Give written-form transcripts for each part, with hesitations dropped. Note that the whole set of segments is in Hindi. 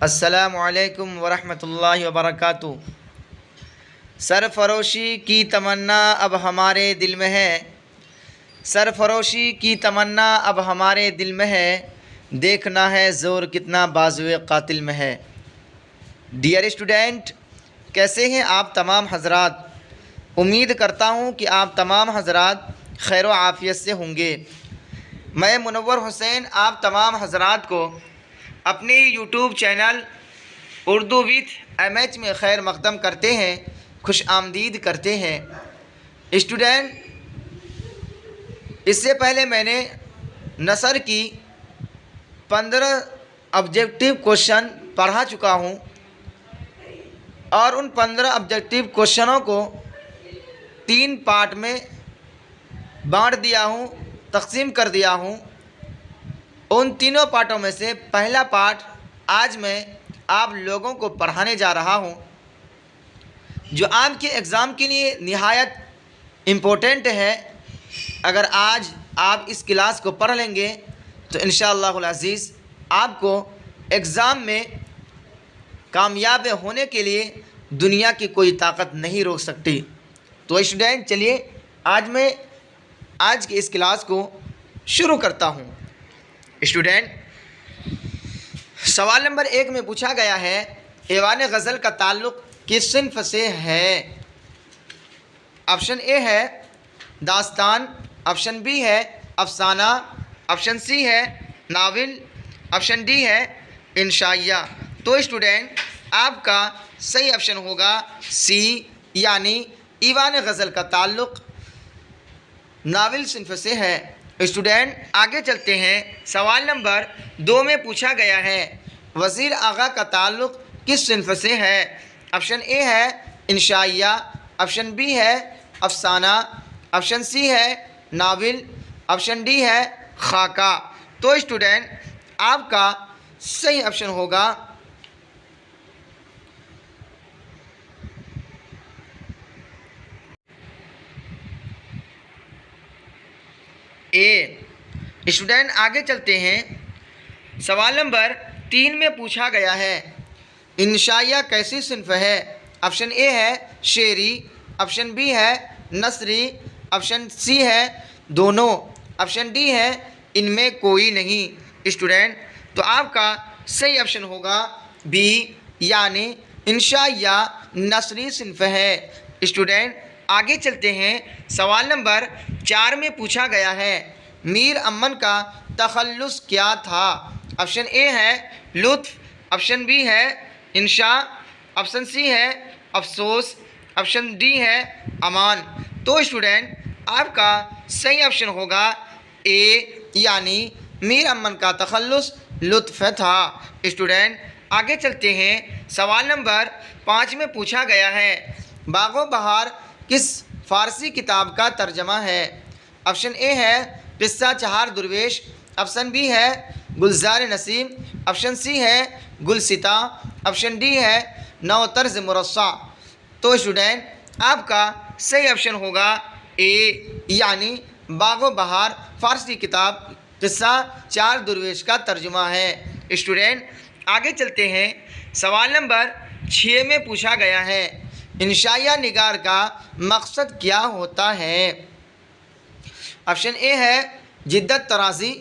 अस्सलामुअलैकुम वरहमतुल्लाहि वबरकातुहू। सरफरोशी की तमन्ना अब हमारे दिल में है, सरफरोशी की तमन्ना अब हमारे दिल में है, देखना है ज़ोर कितना बाजुए कातिल में है। डियर स्टूडेंट, कैसे हैं आप तमाम हजरात। उम्मीद करता हूँ कि आप तमाम हजरात खैर व आफ़ियत से होंगे। मैं मुनव्वर हुसैन आप तमाम हजरात को अपने YouTube channel Urdu with MH में खैर मक़दम करते हैं, खुश आमदीद करते हैं। स्टूडेंट, इससे पहले मैंने नसर की 15 ऑब्जेक्टिव क्वेश्चन पढ़ा चुका हूँ और उन 15 ऑब्जेक्टिव क्वेश्चनों को 3 पार्ट में बांट दिया हूँ, तकसीम कर दिया हूँ। उन तीनों पार्टों में से पहला पार्ट आज मैं आप लोगों को पढ़ाने जा रहा हूँ, जो आपके एग्ज़ाम के लिए निहायत इम्पोर्टेंट है। अगर आज आप इस क्लास को पढ़ लेंगे तो इंशाअल्लाहुल अज़ीज़ आपको एग्ज़ाम में कामयाब होने के लिए दुनिया की कोई ताकत नहीं रोक सकती। तो स्टूडेंट, चलिए आज मैं आज की इस क्लास को शुरू करता हूँ। स्टूडेंट, सवाल नंबर 1 में पूछा गया है, ऐवान गज़ल का ताल्लुक़ किस सिन्फ़ से है। ऑप्शन ए है दास्तान, ऑप्शन बी है अफसाना, ऑप्शन सी है नावल, ऑप्शन डी है इंशाइया। तो स्टूडेंट, आपका सही ऑप्शन होगा सी, यानी ऐवान गज़ल का ताल्लुक़ नावल सिन्फ़ से है। स्टूडेंट, आगे चलते हैं। सवाल नंबर 2 में पूछा गया है, वज़ीर आगा का ताल्लुक़ किस सिन्फ़ से है। ऑप्शन ए है इंशाइया, ऑप्शन बी है अफसाना, ऑप्शन सी है नावल, ऑप्शन डी है खाका। तो स्टूडेंट, आपका सही ऑप्शन होगा ए। स्टूडेंट, आगे चलते हैं। सवाल नंबर 3 में पूछा गया है, इंशाइया कैसी सिन्फ़ है। ऑप्शन ए है शेरी, ऑप्शन बी है नसरी, ऑप्शन सी है दोनों, ऑप्शन डी है इनमें कोई नहीं। स्टूडेंट, तो आपका सही ऑप्शन होगा बी, यानी इंशाइया नसरी सिन्फ़ है। स्टूडेंट, आगे चलते हैं। सवाल नंबर 4 में पूछा गया है, मीर अमन का तखल्लुस क्या था। ऑप्शन ए है लुत्फ़, ऑप्शन बी है इंशा, ऑप्शन सी है अफसोस, ऑप्शन डी है अमान। तो स्टूडेंट, आपका सही ऑप्शन होगा ए, यानी मीर अमन का तखल्लुस लुत्फ़ था। स्टूडेंट, आगे चलते हैं। सवाल नंबर 5 में पूछा गया है, बागो बहार किस फ़ारसी किताब का तर्जमा है। ऑप्शन ए है किस्सा चहार दुर्वेश, ऑप्शन बी है गुलजार नसीम, ऑप्शन सी है गुलसिता, ऑप्शन डी है नौ तर्ज मुरस्सा। तो स्टूडेंट, आपका सही ऑप्शन होगा ए, यानी बागो बहार फ़ारसी किताब किस्सा चार दुर्वेश का तर्जुमा है। स्टूडेंट, आगे चलते हैं। सवाल नंबर 6 में पूछा गया है, इंशाइया निगार का मकसद क्या होता है। ऑप्शन ए है जिद्दत तराज़ी,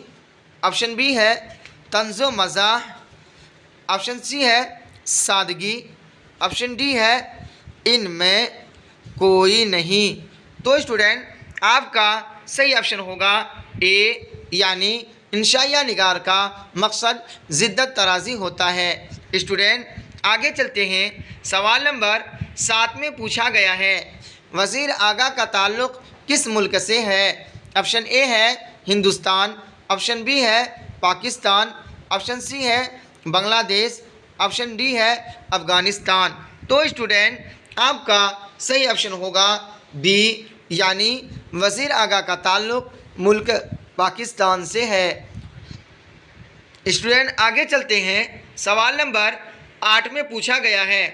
ऑप्शन बी है तंज़ो मज़ाह, ऑप्शन सी है सादगी, ऑप्शन डी है इनमें कोई नहीं। तो स्टूडेंट, आपका सही ऑप्शन होगा ए, यानी इंशाइया निगार का मकसद जिद्दत तराज़ी होता है। स्टूडेंट, आगे चलते हैं। सवाल नंबर 7 में पूछा गया है, वज़ीर आगा का ताल्लुक़ किस मुल्क से है। ऑप्शन ए है हिंदुस्तान, ऑप्शन बी है पाकिस्तान, ऑप्शन सी है बांग्लादेश, ऑप्शन डी है अफ़गानिस्तान। तो स्टूडेंट, आपका सही ऑप्शन होगा बी, यानी वज़ीर आगा का ताल्लुक़ मुल्क पाकिस्तान से है। स्टूडेंट, आगे चलते हैं। सवाल नंबर 8 में पूछा गया है,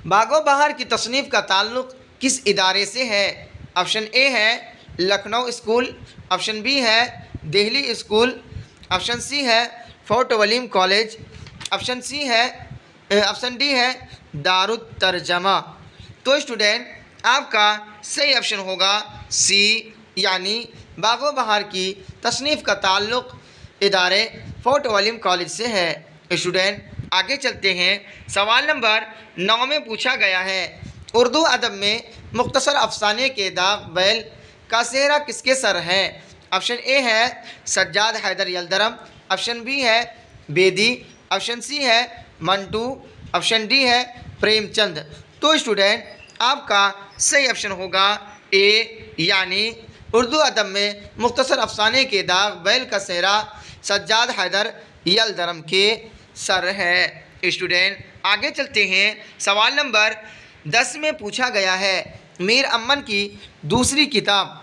बागो बहार की तसनीफ़ का ताल्लुक़ किस इदारे से है। ऑप्शन ए है लखनऊ स्कूल, ऑप्शन बी है दिल्ली स्कूल, ऑप्शन सी है Fort William college, option C है, ऑप्शन डी है दारुत तर्जमा। तो स्टूडेंट आपका सही ऑप्शन होगा सी, यानी बागो बहार की तसनीफ़ का ताल्लुक़ इदारे फोर्ट विलियम कॉलेज से है। स्टूडेंट आगे चलते हैं। सवाल नंबर 9 में पूछा गया है, उर्दू अदब में मुख्तसर अफसाने के दाग बैल का सेहरा किसके सर है? ऑप्शन ए है सज्जाद हैदर यलदरम, ऑप्शन बी है बेदी, ऑप्शन सी है मंटू, ऑप्शन डी है प्रेमचंद। तो स्टूडेंट आपका सही ऑप्शन होगा ए, यानी उर्दू अदब में मुख्तसर अफसाने के दाग बैल का सेहरा सज्जाद हैदर यलदरम के सर है। स्टूडेंट आगे चलते हैं। सवाल नंबर 10 में पूछा गया है, मीर अमन की दूसरी किताब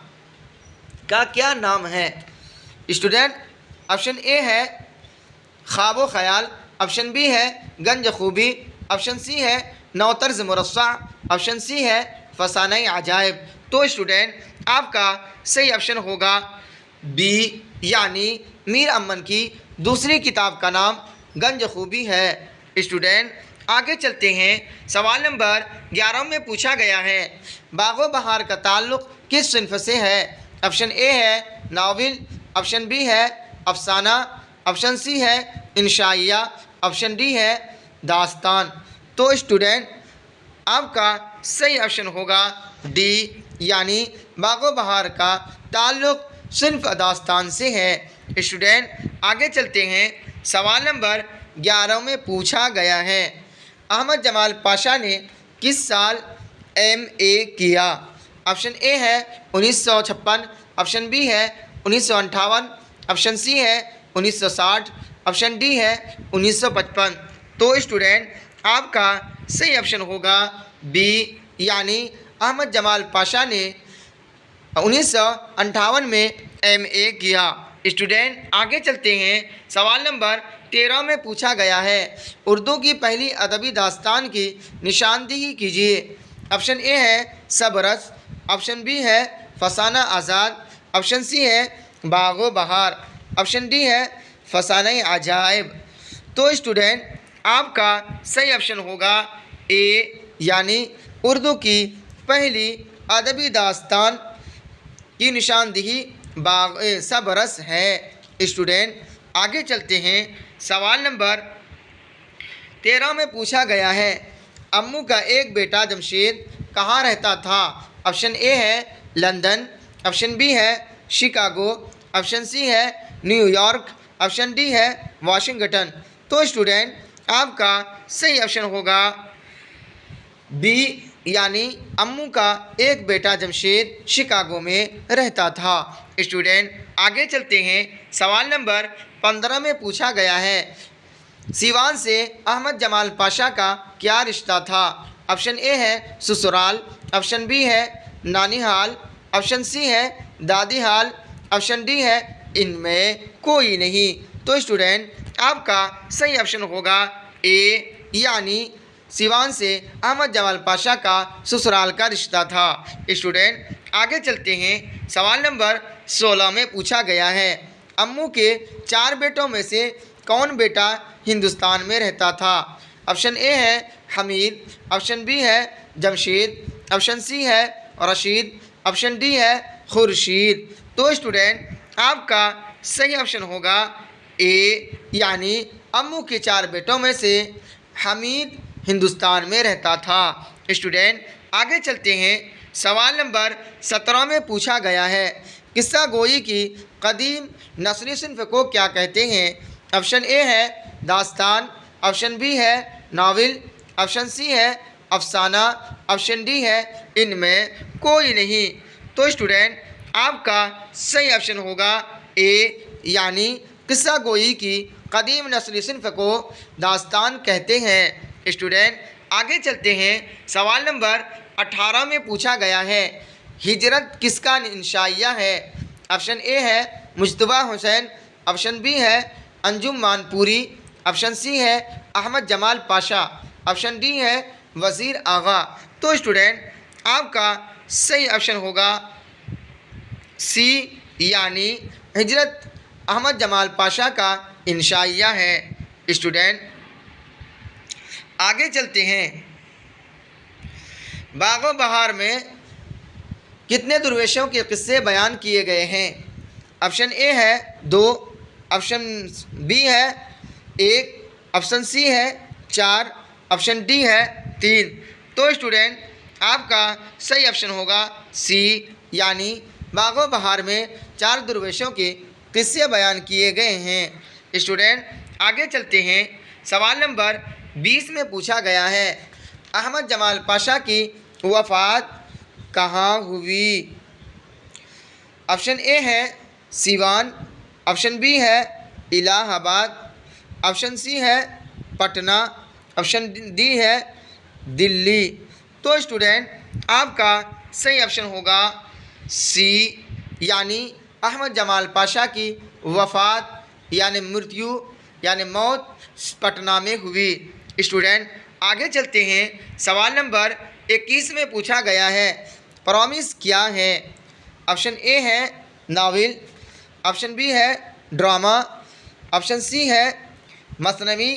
का क्या नाम है? स्टूडेंट ऑप्शन ए है ख्वाब व ख्याल, ऑप्शन बी है गंज खूबी, ऑप्शन सी है नौतर्ज मुरस्सा, ऑप्शन सी है फसाने अजायब। तो स्टूडेंट आपका सही ऑप्शन होगा बी, यानी मीर अमन की दूसरी किताब का नाम गंज खूबी है। स्टूडेंट आगे चलते हैं। सवाल नंबर 11 में पूछा गया है, बागो बहार का ताल्लुक़ किस सिन्फ से है? ऑप्शन ए है नावल, ऑप्शन बी है अफसाना, ऑप्शन सी है इंशाइया, ऑप्शन डी है दास्तान। तो स्टूडेंट आपका सही ऑप्शन होगा डी, यानी बागो बहार का ताल्लुक़ सिन्फ दास्तान से है। स्टूडेंट आगे चलते हैं। सवाल नंबर 11 में पूछा गया है, अहमद जमाल पाशा ने किस साल MA किया? ऑप्शन ए है 1956, ऑप्शन बी है 1958, ऑप्शन सी है 1960, ऑप्शन डी है 1955। तो स्टूडेंट आपका सही ऑप्शन होगा बी, यानी अहमद जमाल पाशा ने 1958 में MA किया। स्टूडेंट आगे चलते हैं। सवाल नंबर 13 में पूछा गया है, उर्दू की पहली अदबी दास्तान की निशानदेही कीजिए। ऑप्शन ए है सबरस, ऑप्शन बी है फसाना आज़ाद, ऑप्शन सी है बागो बहार, ऑप्शन डी है फसाने अजायब। तो स्टूडेंट आपका सही ऑप्शन होगा ए, यानी उर्दू की पहली अदबी दास्तान की निशानदेही सबरस है। स्टूडेंट आगे चलते हैं। सवाल नंबर 13 में पूछा गया है, अम्मू का एक बेटा जमशेद कहाँ रहता था? ऑप्शन ए है लंदन, ऑप्शन बी है शिकागो, ऑप्शन सी है न्यूयॉर्क, ऑप्शन डी है वाशिंगटन। तो स्टूडेंट आपका सही ऑप्शन होगा बी, यानी अम्मू का एक बेटा जमशेद शिकागो में रहता था। स्टूडेंट आगे चलते हैं। सवाल नंबर 15 में पूछा गया है, सीवान से अहमद जमाल पाशा का क्या रिश्ता था? ऑप्शन ए है ससुराल, ऑप्शन बी है नानीहाल, ऑप्शन सी है दादी हाल, ऑप्शन डी है इनमें कोई नहीं। तो स्टूडेंट आपका सही ऑप्शन होगा ए, यानी सीवान से अहमद जमाल पाशा का ससुराल का रिश्ता था। स्टूडेंट आगे चलते हैं। सवाल नंबर 16 में पूछा गया है, अम्मू के 4 बेटों में से कौन बेटा हिंदुस्तान में रहता था? ऑप्शन ए है हमीद, ऑप्शन बी है जमशेद, ऑप्शन सी है रशीद, ऑप्शन डी है खुर्शीद। तो स्टूडेंट आपका सही ऑप्शन होगा ए, यानी अम्मू के 4 बेटों में से हमीद हिंदुस्तान में रहता था। स्टूडेंट आगे चलते हैं। सवाल नंबर 17 में पूछा गया है, किस्सा गोई की कदीम नस्री सिन्फ को क्या कहते हैं? ऑप्शन ए है दास्तान, ऑप्शन बी है नावल, ऑप्शन सी है अफसाना, ऑप्शन डी है इनमें कोई नहीं। तो स्टूडेंट आपका सही ऑप्शन होगा ए, यानी किस्सा गोई की कदीम नस्री सिन्फ को दास्तान कहते हैं। स्टूडेंट आगे चलते हैं। सवाल नंबर 18 में पूछा गया है, हिजरत किसका इंशाइया है? ऑप्शन ए है मुज्तबा हुसैन, ऑप्शन बी है अंजुम मानपुरी, ऑप्शन सी है अहमद जमाल पाशा, ऑप्शन डी है वज़ीर आगा। तो स्टूडेंट आपका सही ऑप्शन होगा सी, यानी हिजरत अहमद जमाल पाशा का इंशाइया है। स्टूडेंट आगे चलते हैं। बागो बहार में कितने दुर्वेशों के किस्से बयान किए गए हैं? ऑप्शन ए है 2, ऑप्शन बी है 1, ऑप्शन सी है 4, ऑप्शन डी है 3। तो स्टूडेंट आपका सही ऑप्शन होगा सी, यानी बागो बहार में 4 दुर्वेशों के किस्से बयान किए गए हैं। स्टूडेंट आगे चलते हैं। सवाल नंबर 20 में पूछा गया है, अहमद जमाल पाशा की वफ़ात कहाँ हुई? ऑप्शन ए है सीवान, ऑप्शन बी है इलाहाबाद, ऑप्शन सी है पटना, ऑप्शन डी है दिल्ली। तो स्टूडेंट आपका सही ऑप्शन होगा सी, यानी अहमद जमाल पाशा की वफ़ात यानी मृत्यु यानी मौत पटना में हुई। स्टूडेंट आगे चलते हैं। सवाल नंबर 21 में पूछा गया है, प्रॉमिस क्या है? ऑप्शन ए है नावल, ऑप्शन बी है ड्रामा, ऑप्शन सी है मसनवी,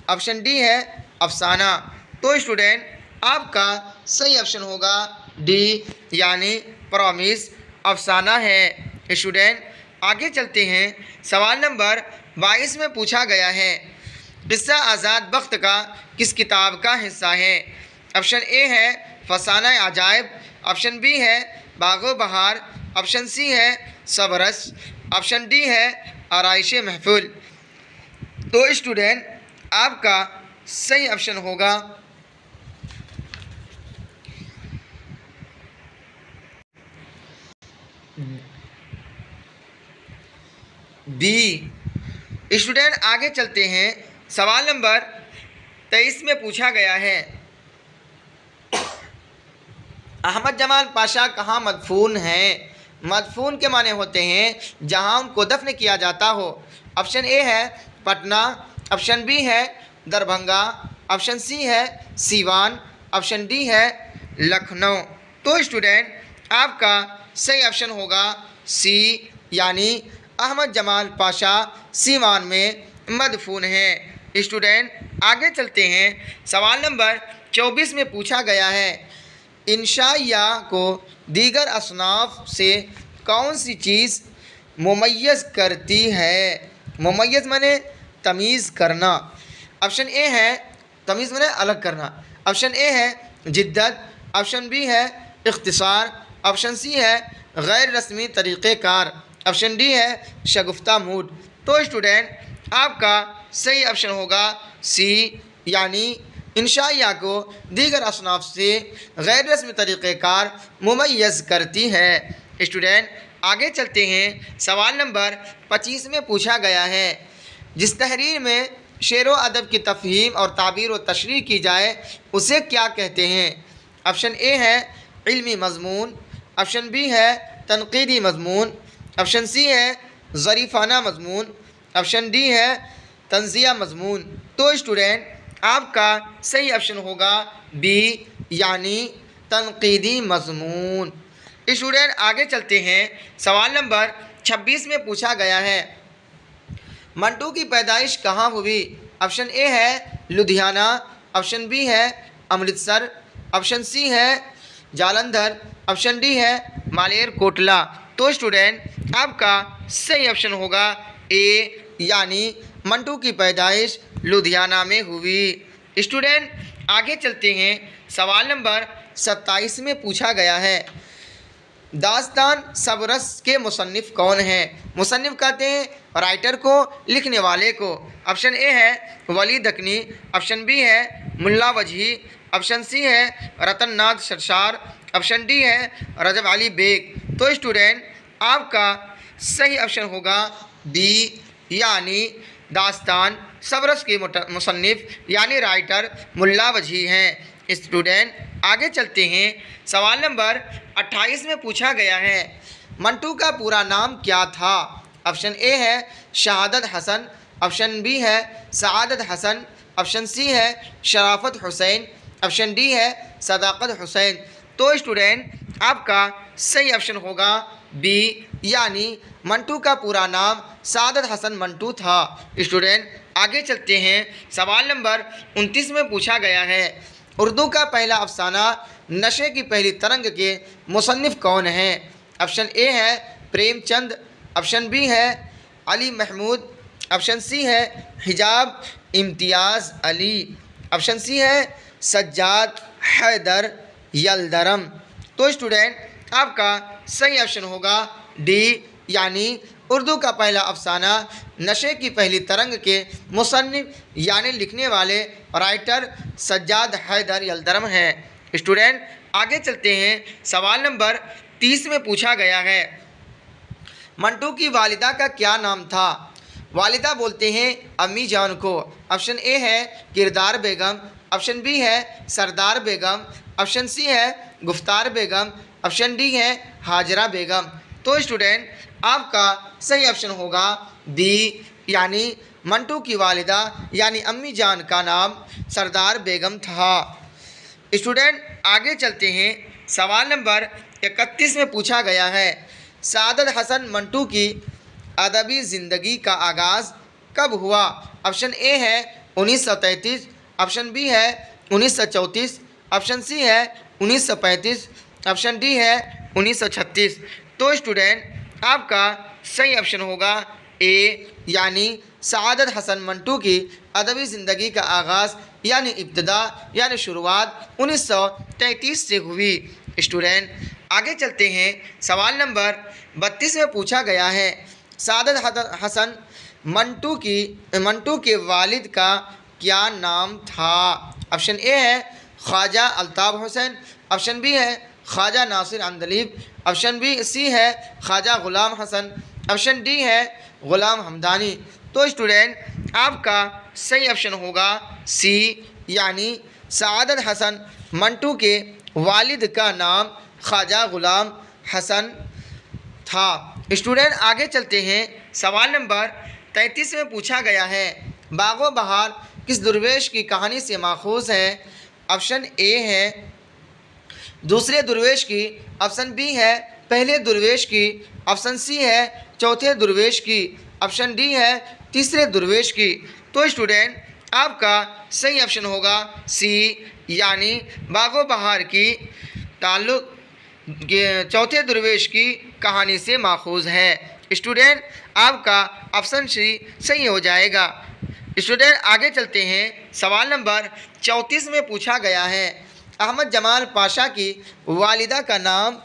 ऑप्शन डी है अफसाना। तो स्टूडेंट आपका सही ऑप्शन होगा डी, यानी प्रॉमिस अफसाना है। स्टूडेंट आगे चलते हैं। सवाल नंबर 22 में पूछा गया है, किस्सा आज़ाद बख्त का किस किताब का हिस्सा है? ऑप्शन ए है फसाना अजायब, ऑप्शन बी है बागो बहार, ऑप्शन सी है सबरस, ऑप्शन डी है आराइश महफूल। तो स्टूडेंट आपका सही ऑप्शन होगा बी। स्टूडेंट आगे चलते हैं। सवाल नंबर 23 में पूछा गया है, अहमद जमाल पाशा कहाँ मदफून हैं? मदफून के माने होते हैं जहाँ उनको दफन किया जाता हो। ऑप्शन ए है पटना, ऑप्शन बी है दरभंगा, ऑप्शन सी है सीवान, ऑप्शन डी है लखनऊ। तो स्टूडेंट आपका सही ऑप्शन होगा सी, यानी अहमद जमाल पाशा सीवान में मदफून हैं। स्टूडेंट आगे चलते हैं। सवाल नंबर 24 में पूछा गया है, इंशाइया को दीगर असनाफ से कौन सी चीज़ मुमय्यज़ करती है? मुमय्यज़ माने तमीज़ करना। ऑप्शन ए है तमीज़ माने अलग करना, ऑप्शन ए है जिद्दत, ऑप्शन बी है इख्तिसार, ऑप्शन सी है गैर रस्मी तरीक़ेकार, ऑप्शन डी है शगुफ्ता मूड। तो स्टूडेंट आपका सही ऑप्शन होगा सी, यानी इंशाइया को दीगर असनाफ से गैर रस्मी तरीक़ेकार मुमय्यज़ करती है। स्टूडेंट आगे चलते हैं। सवाल नंबर 25 में पूछा गया है, जिस तहरीर में शेर व अदब की तफ़हीम और ताबीर व तशरीह की जाए उसे क्या कहते हैं? ऑप्शन ए है इल्मी मज़मून, ऑप्शन बी है तनक़ीदी मज़मून, ऑप्शन सी है ज़रीफ़ाना मज़मून, ऑप्शन डी है तंज़िया मज़मून। तो स्टूडेंट आपका सही ऑप्शन होगा बी, यानी तनक़ीदी मज़मून। स्टूडेंट आगे चलते हैं। सवाल नंबर 26 में पूछा गया है, मंटू की पैदाइश कहाँ हुई? ऑप्शन ए है लुधियाना, ऑप्शन बी है अमृतसर, ऑप्शन सी है जालंधर, ऑप्शन डी है मालेर कोटला। तो स्टूडेंट आपका सही ऑप्शन होगा ए, यानी मंटू की पैदाइश लुधियाना में हुई। स्टूडेंट आगे चलते हैं। सवाल नंबर 27 में पूछा गया है, दास्तान सबरस के मुसन्निफ़ कौन हैं? मुसन्निफ़ कहते हैं राइटर को, लिखने वाले को। ऑप्शन ए है वली दकनी, ऑप्शन बी है मुल्ला वजही, ऑप्शन सी है रतन नाथ सरशार, ऑप्शन डी है रजब अली बेग। तो स्टूडेंट आपका सही ऑप्शन होगा बी, यानी दास्तान सबरस के मुसन्निफ़ यानी राइटर मुल्ला वजही हैं। स्टूडेंट आगे चलते हैं। सवाल नंबर 28 में पूछा गया है, मंटू का पूरा नाम क्या था? ऑप्शन ए है शहादत हसन, ऑप्शन बी है सआदत हसन, ऑप्शन सी है शराफत हुसैन, ऑप्शन डी है सदाकत हुसैन। तो स्टूडेंट आपका सही ऑप्शन होगा बी, यानी मंटू का पूरा नाम सआदत हसन मंटू था। स्टूडेंट आगे चलते हैं, सवाल नंबर 29 में पूछा गया है, उर्दू का पहला अफसाना नशे की पहली तरंग के मुसन्निफ़ कौन हैं? ऑप्शन ए है प्रेमचंद, ऑप्शन बी है अली महमूद, ऑप्शन सी है हिजाब इम्तियाज़ अली, ऑप्शन सी है सज्जाद हैदर यलदरम। तो स्टूडेंट आपका सही ऑप्शन होगा डी, यानी उर्दू का पहला अफसाना नशे की पहली तरंग के मुसन्निफ यानी लिखने वाले राइटर सज्जाद हैदर यलदरम है। स्टूडेंट आगे चलते हैं, सवाल नंबर 30 में पूछा गया है, मंटू की वालिदा का क्या नाम था? वालिदा बोलते हैं अम्मी जान को। ऑप्शन ए है किरदार बेगम, ऑप्शन बी है सरदार बेगम, ऑप्शन सी है गुफ्तार बेगम, ऑप्शन डी है हाजरा बेगम। तो स्टूडेंट आपका सही ऑप्शन होगा बी, यानी मंटू की वालिदा यानी अम्मी जान का नाम सरदार बेगम था। स्टूडेंट आगे चलते हैं, सवाल नंबर 31 में पूछा गया है, सादत हसन मंटू की अदबी ज़िंदगी का आगाज़ कब हुआ? ऑप्शन ए है 1933, ऑप्शन बी है 1934, ऑप्शन सी है 1935, ऑप्शन डी है 1936। तो स्टूडेंट आपका सही ऑप्शन होगा ए, यानी सादत हसन मंटू की अदबी ज़िंदगी का आगाज़ यानी इब्तदा यानी शुरुआत 1933 से हुई। स्टूडेंट आगे चलते हैं, सवाल नंबर 32 में पूछा गया है, सादत हसन मंटू के वालिद का क्या नाम था? ऑप्शन ए है ख्वाजा अल्ताफ़ हुसैन, ऑप्शन बी है Khwaja Nasir Andaleeb, option B C है ख्वाजा ग़ुलाम हसन, ऑप्शन डी है ग़ुलाम हमदानी। तो स्टूडेंट आपका सही ऑप्शन होगा सी, यानी सादत हसन मंटू के वालिद का नाम ख्वाजा ग़ुलाम हसन था। स्टूडेंट आगे चलते हैं, सवाल नंबर 33 में पूछा गया है, बागो बहार किस दुर्वेश की कहानी से माखूज़ है? ऑप्शन ए है दूसरे दुर्वेश की, ऑप्शन बी है पहले दुर्वेश की, ऑप्शन सी है चौथे दुर्वेश की, ऑप्शन डी है तीसरे दुर्वेश की। तो स्टूडेंट आपका सही ऑप्शन होगा सी, यानी बागो बहार की ताल्लुक़ चौथे दुर्वेश की कहानी से माखूज़ है। स्टूडेंट आपका ऑप्शन सी सही हो जाएगा। स्टूडेंट आगे चलते हैं, सवाल नंबर 34 में पूछा गया है, अहमद जमाल पाशा की वालिदा का नाम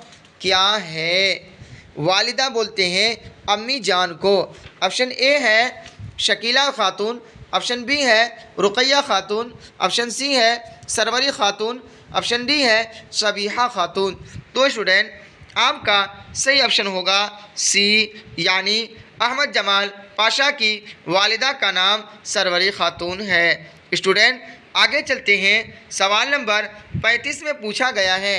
क्या है? वालिदा बोलते हैं अम्मी जान को। ऑप्शन ए है शकीला खातून, ऑप्शन बी है रुकैया खातून, ऑप्शन सी है सरवरी खातून, ऑप्शन डी है सबीहा खातून। तो स्टूडेंट आपका सही ऑप्शन होगा सी, यानी अहमद जमाल पाशा की वालिदा का नाम सरवरी खातून है। स्टूडेंट आगे चलते हैं, सवाल नंबर 35 में पूछा गया है,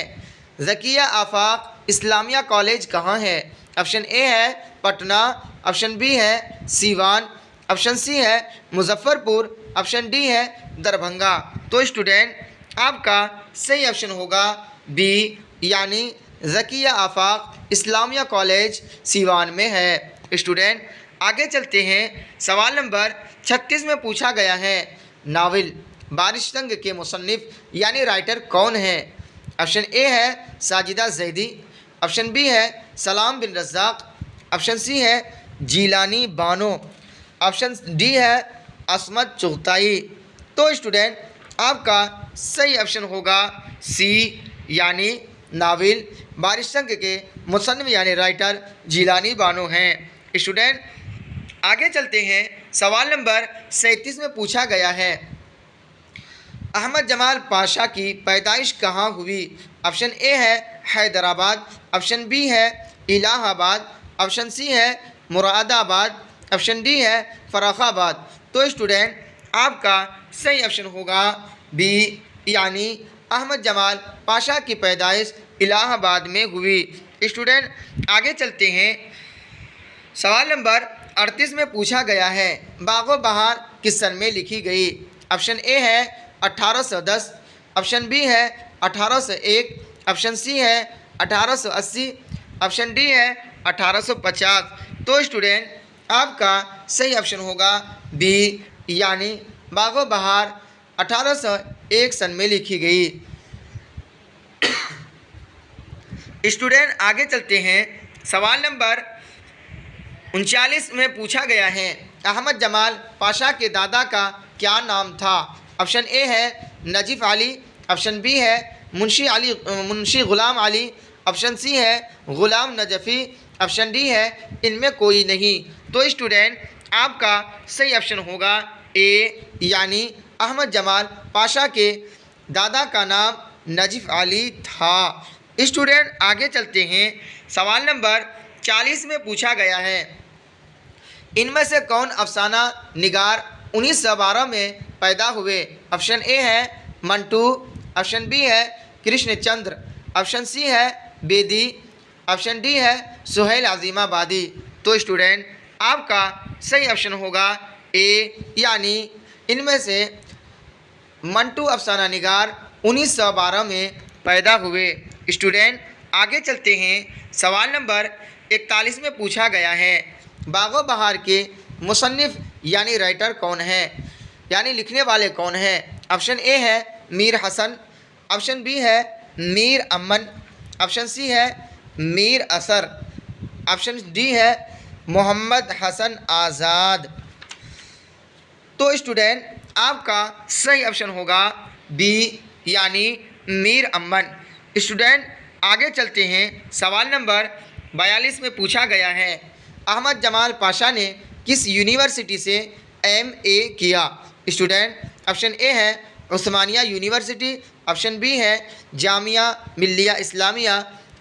ज़किया आफाक इस्लामिया कॉलेज कहाँ है? ऑप्शन ए है पटना, ऑप्शन बी है सीवान, ऑप्शन सी है मुजफ्फरपुर, ऑप्शन डी है दरभंगा। तो स्टूडेंट आपका सही ऑप्शन होगा बी, यानी ज़किया आफाक इस्लामिया कॉलेज सीवान में है। स्टूडेंट आगे चलते हैं, सवाल नंबर 36 में पूछा गया है, नावल बारिश रंग के मुसन्निफ यानी राइटर कौन है? ऑप्शन ए है साजिदा जैदी, ऑप्शन बी है सलाम बिन रज़ाक, ऑप्शन सी है जीलानी बानो, ऑप्शन डी है असमत चुगताई। तो स्टूडेंट आपका सही ऑप्शन होगा सी, यानी नावल बारिश रंग के मुसन्निफ यानी राइटर जीलानी बानो हैं। स्टूडेंट आगे चलते हैं, सवाल नंबर 37 में पूछा गया है, अहमद जमाल पाशा की पैदाइश कहाँ हुई? ऑप्शन ए है हैदराबाद, ऑप्शन बी है इलाहाबाद, ऑप्शन सी है मुरादाबाद, ऑप्शन डी है फर्रुखाबाद। तो स्टूडेंट आपका सही ऑप्शन होगा बी, यानी अहमद जमाल पाशा की पैदाइश इलाहाबाद में हुई। स्टूडेंट आगे चलते हैं, सवाल नंबर 38 में पूछा गया है, बागो बहार किस सन में लिखी गई? ऑप्शन ए है 1810, ऑप्शन बी है 1801, ऑप्शन सी है 1880, ऑप्शन डी है 1850। तो स्टूडेंट आपका सही ऑप्शन होगा बी, यानी बागो बहार 1801 सन में लिखी गई। स्टूडेंट आगे चलते हैं। सवाल नंबर 39 में पूछा गया है अहमद जमाल पाशा के दादा का क्या नाम था। ऑप्शन ए है नजीफ अली, ऑप्शन बी है मुंशी गुलाम अली, ऑप्शन सी है गुलाम नजफ़ी, ऑप्शन डी है इनमें कोई नहीं। तो स्टूडेंट आपका सही ऑप्शन होगा ए, यानी अहमद जमाल पाशा के दादा का नाम नजीफ अली था। स्टूडेंट आगे चलते हैं। सवाल नंबर 40 में पूछा गया है इनमें से कौन अफसाना निगार 1912 में पैदा हुए। ऑप्शन ए है मंटू, ऑप्शन बी है कृष्णचंद्र, ऑप्शन सी है बेदी, ऑप्शन डी है सुहेल अजीमाबादी। तो स्टूडेंट आपका सही ऑप्शन होगा ए, यानी इनमें से मंटू अफसाना निगार 1912 में पैदा हुए। स्टूडेंट आगे चलते हैं। सवाल नंबर 41 में पूछा गया है बागो बहार के मुसन्निफ यानी राइटर कौन है, यानी लिखने वाले कौन है। ऑप्शन ए है मीर हसन, ऑप्शन बी है मीर अमन, ऑप्शन सी है मीर असर, ऑप्शन डी है मोहम्मद हसन आज़ाद। तो स्टूडेंट आपका सही ऑप्शन होगा बी, यानी मीर अमन। स्टूडेंट आगे चलते हैं। सवाल नंबर 42 में पूछा गया है अहमद जमाल पाशा ने किस यूनिवर्सिटी से एमए किया। स्टूडेंट ऑप्शन ए है उस्मानिया यूनिवर्सिटी, ऑप्शन बी है जामिया मिल्लिया इस्लामिया,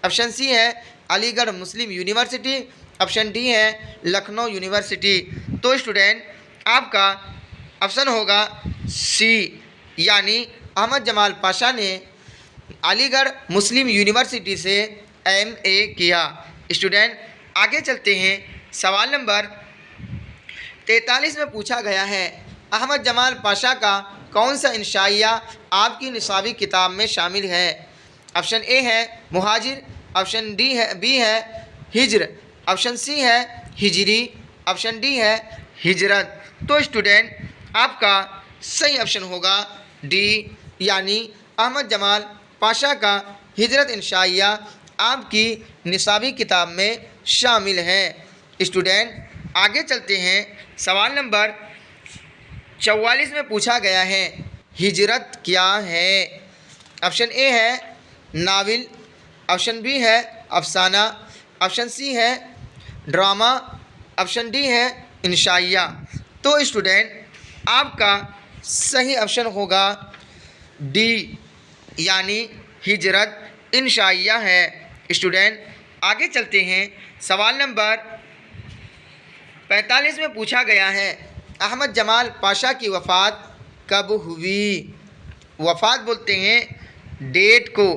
ऑप्शन सी है अलीगढ़ मुस्लिम यूनिवर्सिटी, ऑप्शन डी है लखनऊ यूनिवर्सिटी। तो स्टूडेंट आपका ऑप्शन होगा सी, यानी अहमद जमाल पाशा ने अलीगढ़ मुस्लिम यूनिवर्सिटी से एमए किया। स्टूडेंट आगे चलते हैं। सवाल नंबर 43 में पूछा गया है अहमद जमाल पाशा का कौन सा इंशाइया आपकी निसाबी किताब में शामिल है। ऑप्शन ए है मुहाजिर, ऑप्शन बी है हिज्र, ऑप्शन सी है हिजरी, ऑप्शन डी है हिजरत। तो स्टूडेंट आपका सही ऑप्शन होगा डी, यानी अहमद जमाल पाशा का हिजरत इंशाइया आपकी निसाबी किताब में शामिल है। स्टूडेंट आगे चलते हैं। सवाल नंबर 44 में पूछा गया है हिजरत क्या है। ऑप्शन ए है नावल, ऑप्शन बी है अफसाना, ऑप्शन सी है ड्रामा, ऑप्शन डी है इंशाइया। तो स्टूडेंट आपका सही ऑप्शन होगा डी, यानी हिजरत इंशाइया है। स्टूडेंट आगे चलते हैं। सवाल नंबर 45 में पूछा गया है अहमद जमाल पाशा की वफ़ात कब हुई। वफ़ात बोलते हैं डेट को,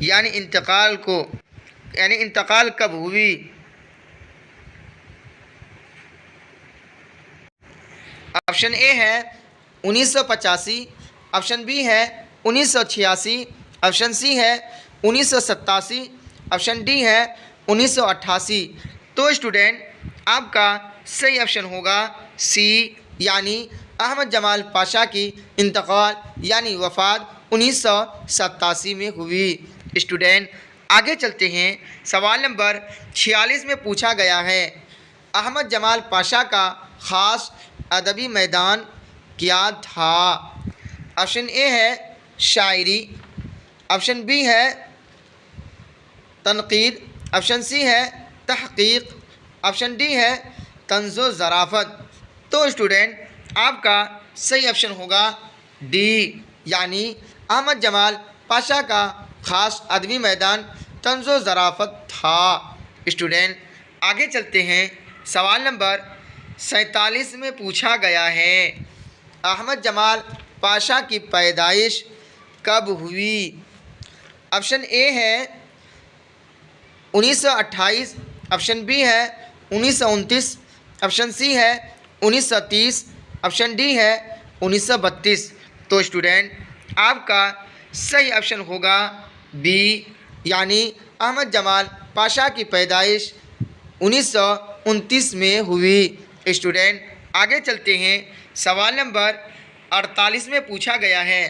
यानी इंतकाल को, यानी इंतकाल कब हुई। ऑप्शन ए है 1985, ऑप्शन बी है 1986, ऑप्शन सी है 1987, ऑप्शन डी है 1988। तो स्टूडेंट आपका सही ऑप्शन होगा सी, यानी अहमद जमाल पाशा की इंतकाल यानी वफ़ात 1987 में हुई। स्टूडेंट आगे चलते हैं। सवाल नंबर 46 में पूछा गया है अहमद जमाल पाशा का ख़ास अदबी मैदान क्या था। ऑप्शन ए है शायरी, ऑप्शन बी है तनकीद, ऑप्शन सी है तहक़ीक़, ऑप्शन डी है तंज़ो ज़राफ़त। तो स्टूडेंट आपका सही ऑप्शन होगा डी, यानी अहमद जमाल पाशा का ख़ास अदबी मैदान तंज़ो ज़राफ़त था। स्टूडेंट आगे चलते हैं। सवाल नंबर 47 में पूछा गया है अहमद जमाल पाशा की पैदाइश कब हुई। ऑप्शन ए है 1928, ऑप्शन बी है 1929, ऑप्शन सी है 1930, ऑप्शन डी है 1932। तो स्टूडेंट आपका सही ऑप्शन होगा बी, यानी अहमद जमाल पाशा की पैदाइश 1929 में हुई। स्टूडेंट आगे चलते हैं। सवाल नंबर 48 में पूछा गया है,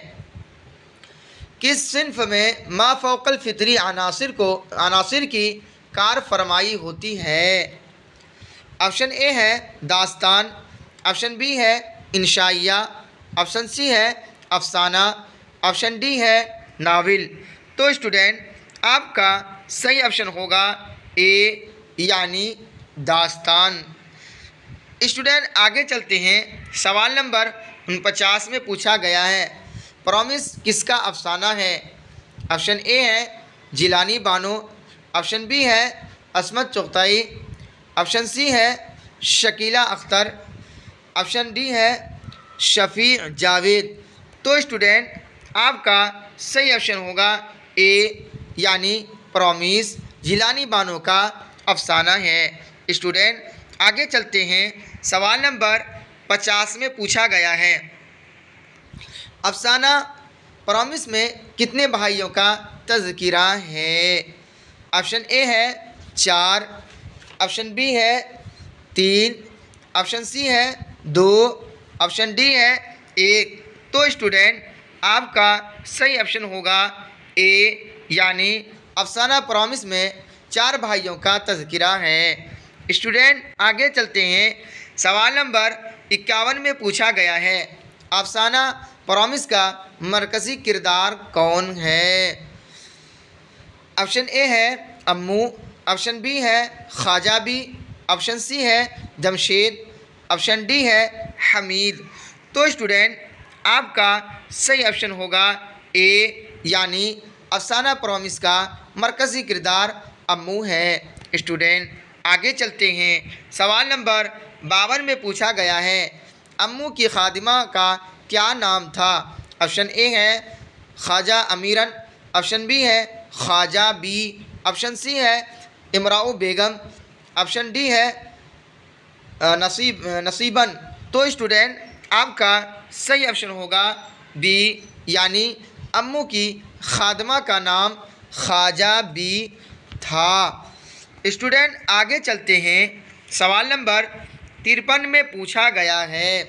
किस सिन्फ में मा फ़ौक़ल फ़ितरी अनासिर की कार फरमाई होती है? ऑप्शन ए है दास्तान, ऑप्शन बी है इंशाइया, ऑप्शन सी है अफसाना, ऑप्शन डी है नाविल। तो स्टूडेंट आपका सही ऑप्शन होगा ए यानी दास्तान। स्टूडेंट आगे चलते हैं। सवाल नंबर 49 में पूछा गया है, प्रॉमिस किसका अफसाना है? ऑप्शन ए है जिलानी बानो, ऑप्शन बी है असमत चुगताई, ऑप्शन सी है शकीला अख्तर, ऑप्शन डी है शफ़ी जावेद। तो स्टूडेंट आपका सही ऑप्शन होगा ए यानी प्रॉमिस जिलानी बानो का अफसाना है। स्टूडेंट आगे चलते हैं। सवाल नंबर 50 में पूछा गया है, अफसाना प्रॉमिस में कितने भाइयों का तज़किरा है? ऑप्शन ए है 4, ऑप्शन बी है 3, ऑप्शन सी है 2, ऑप्शन डी है 1। तो स्टूडेंट आपका सही ऑप्शन होगा ए यानी अफसाना प्रॉमिस में 4 भाइयों का तज़किरा है। स्टूडेंट आगे चलते हैं। सवाल नंबर 51 में पूछा गया है, अफसाना प्रॉमिस का मरकज़ी किरदार कौन है? ऑप्शन ए है अम्मू, ऑप्शन बी है ख्वाजा बी, ऑप्शन सी है जमशेद, ऑप्शन डी है हमीद। तो स्टूडेंट आपका सही ऑप्शन होगा ए यानी अफसाना प्रॉमिस का मरकज़ी किरदार अम्मू है। स्टूडेंट आगे चलते हैं। सवाल नंबर 52 में पूछा गया है, अम्मू की खादिमा का क्या नाम था? ऑप्शन ए है ख्वाजा अमीरन, ऑप्शन बी है ख्वाजा बी, ऑप्शन सी है इमराऊ बेगम, ऑप्शन डी है नसीबन। तो स्टूडेंट आपका सही ऑप्शन होगा बी यानी अम्मू की खादमा का नाम ख्वाजा बी था। स्टूडेंट आगे चलते हैं। सवाल नंबर 53 में पूछा गया है,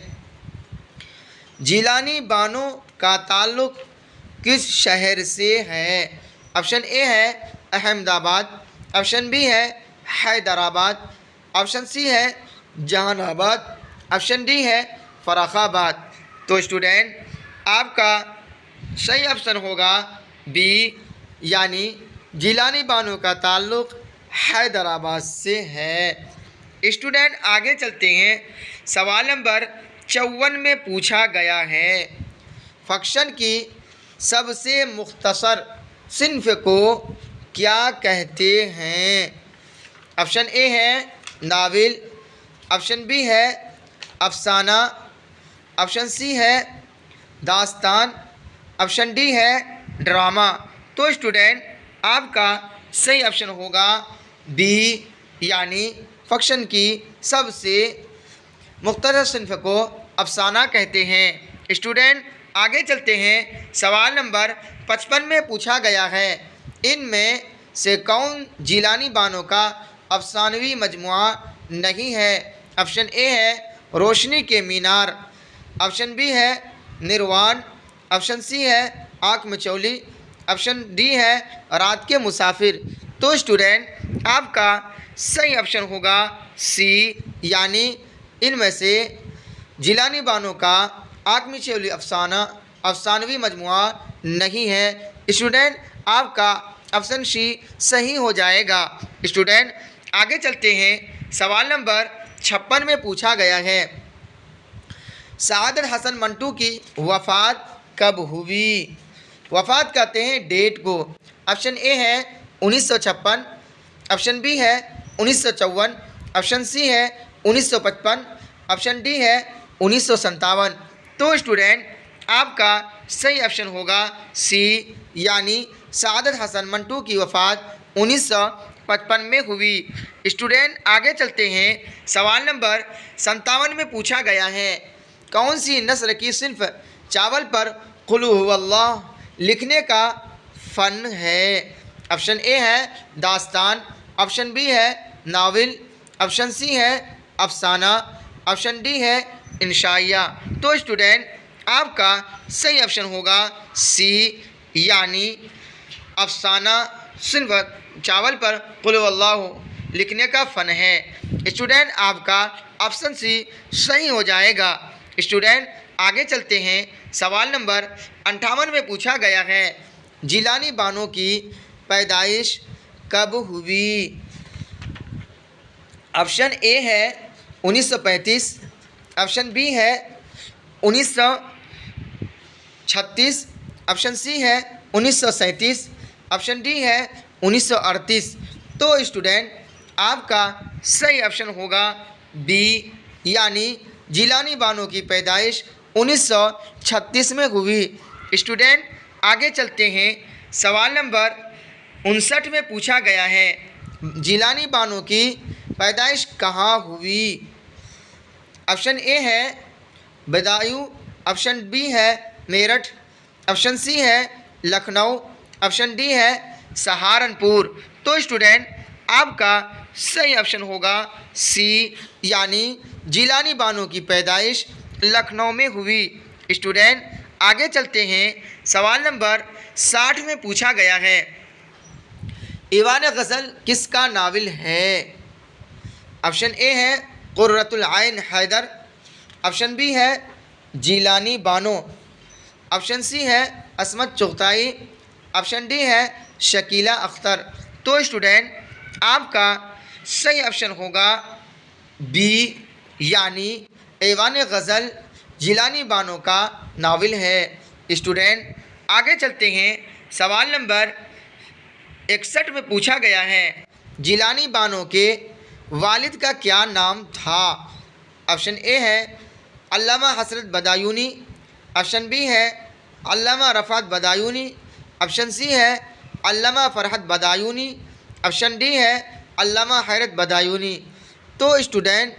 जिलानी बानो का ताल्लुक़ किस शहर से है? ऑप्शन ए है अहमदाबाद, ऑप्शन बी है हैदराबाद, ऑप्शन सी है जहानाबाद, ऑप्शन डी है फ़र्रुखाबाद। तो स्टूडेंट आपका सही ऑप्शन होगा बी यानी जिलानी बानो का ताल्लुक़ हैदराबाद से है। स्टूडेंट आगे चलते हैं। सवाल नंबर 54 में पूछा गया है, फ़क्शन की सबसे मुख्तसर सिन्फ को क्या कहते हैं? ऑप्शन ए है नाविल, ऑप्शन बी है अफसाना, ऑप्शन सी है दास्तान, ऑप्शन डी है ड्रामा। तो स्टूडेंट आपका सही ऑप्शन होगा बी यानी फ़क्शन की सबसे मुख्तसर सिन्फ को अफसाना कहते हैं। स्टूडेंट आगे चलते हैं। सवाल नंबर 55 में पूछा गया है, इनमें से कौन जिलानी बानो का अफसानवी मजमुआ नहीं है? ऑप्शन ए है रोशनी के मीनार, ऑप्शन बी है निर्वाण, ऑप्शन सी है आँख मिचौली, ऑप्शन डी है रात के मुसाफिर। तो स्टूडेंट आपका सही ऑप्शन होगा सी यानी इनमें से जिलानी बानो का आँख मिचौली अफसानवी मजमुआ नहीं है। स्टूडेंट आपका ऑप्शन सी सही हो जाएगा। स्टूडेंट आगे चलते हैं। सवाल नंबर 56 में पूछा गया है, सआदत हसन मंटू की वफ़ात कब हुई? वफ़ात कहते हैं डेट को। ऑप्शन ए है 1956, ऑप्शन बी है 1954, ऑप्शन सी है 1955, ऑप्शन डी है 1957। तो स्टूडेंट आपका सही ऑप्शन होगा सी यानी सआदत हसन मंटू की वफ़ात 1955 में हुई। स्टूडेंट आगे चलते हैं। सवाल नंबर 57 में पूछा गया है, कौन सी नस्ल की सिन्फ चावल पर कुल हुवल्लाह लिखने का फ़न है? ऑप्शन ए है दास्तान, ऑप्शन बी है नाविल, ऑप्शन सी है अफसाना, ऑप्शन डी है इंशाइया। तो स्टूडेंट आपका सही ऑप्शन होगा सी, यानी अफसाना सिन्फ चावल पर कुल वल्लाहु लिखने का फ़न है। स्टूडेंट आपका ऑप्शन सी सही हो जाएगा। स्टूडेंट आगे चलते हैं। सवाल नंबर 58 में पूछा गया है, जिलानी बानो की पैदाइश कब हुई? ऑप्शन ए है 1935, ऑप्शन बी है 1936, ऑप्शन सी है 1937, ऑप्शन डी है 1938। तो स्टूडेंट आपका सही ऑप्शन होगा बी, यानी जिलानी बानो की पैदाइश 1936 में हुई। स्टूडेंट आगे चलते हैं। सवाल नंबर 59 में पूछा गया है, जिलानी बानो की पैदाइश कहाँ हुई? ऑप्शन ए है बदायूं, ऑप्शन बी है मेरठ, ऑप्शन सी है लखनऊ, ऑप्शन डी है सहारनपुर। तो स्टूडेंट आपका सही ऑप्शन होगा सी, यानी जिलानी बानो की पैदाइश लखनऊ में हुई। स्टूडेंट आगे चलते हैं। सवाल नंबर 60 में पूछा गया है, ईवान गज़ल किसका नावल है? ऑप्शन ए है कुर्रतुल आइन हैदर, ऑप्शन बी है जिलानी बानो, ऑप्शन सी है असमत चुगताई, ऑप्शन डी है शकीला अख्तर। तो स्टूडेंट आपका सही ऑप्शन होगा बी, यानी ईवान गज़ल जिलानी बानो का नावल है। स्टूडेंट आगे चलते हैं। सवाल नंबर 61 में पूछा गया है, जिलानी बानो के वालिद का क्या नाम था? ऑप्शन ए है अल्लामा हसरत बदायूनी, ऑप्शन बी है अल्लामा रफ़ात बदायूनी, ऑप्शन सी है अल्लामा फ़रहत बदायूनी, ऑप्शन डी है अल्लामा हैरत बदायूनी। तो स्टूडेंट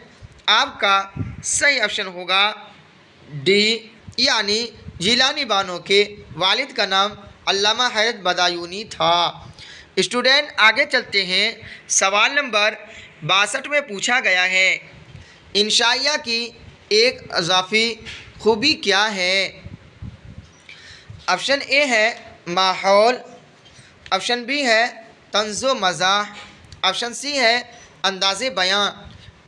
आपका सही ऑप्शन होगा डी, यानी जिलानी बानो के वालिद का नाम अल्लामा हैरत बदायूनी था। स्टूडेंट आगे चलते हैं। सवाल नंबर 62 में पूछा गया है, इंशाइया की एक इजाफी खूबी क्या है? ऑप्शन ए है माहौल, ऑप्शन बी है तंज़ो मज़ाह, ऑप्शन सी है अंदाज़े बयां,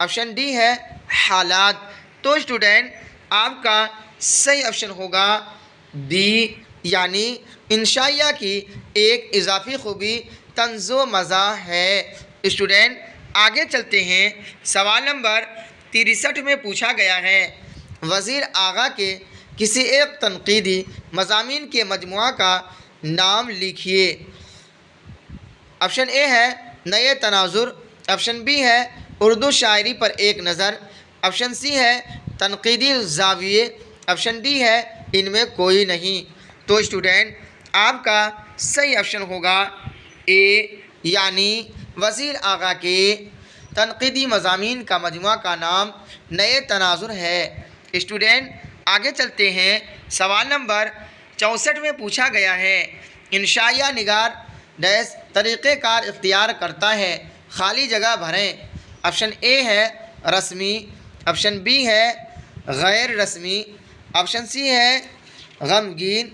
ऑप्शन डी है हालात। तो स्टूडेंट आपका सही ऑप्शन होगा बी, यानी इंशाइया की एक इजाफी खूबी तंज़ो मज़ाह है। स्टूडेंट आगे चलते हैं। सवाल नंबर 63 में पूछा गया है, वज़ीर आगा के किसी एक तनकीदी मज़ामीन के मजमुआ का नाम लिखिए। ऑप्शन ए है नए तनाजुर, ऑप्शन बी है उर्दू शायरी पर एक नज़र, ऑप्शन सी है तनकीदी ज़ाविये, ऑप्शन डी है इनमें कोई नहीं। तो स्टूडेंट आपका सही ऑप्शन होगा ए, यानी वज़ीर आगा के तनकीदी मज़ामीन का मजमुआ का नाम नए तनाजुर है। स्टूडेंट आगे चलते हैं। सवाल नंबर 64 में पूछा गया है, इंशाइया निगार डैश तरीक़ेकार इख्तियार करता है, खाली जगह भरें। ऑप्शन ए है रस्मी, ऑप्शन बी है गैर रस्मी, ऑप्शन सी है गमगीन,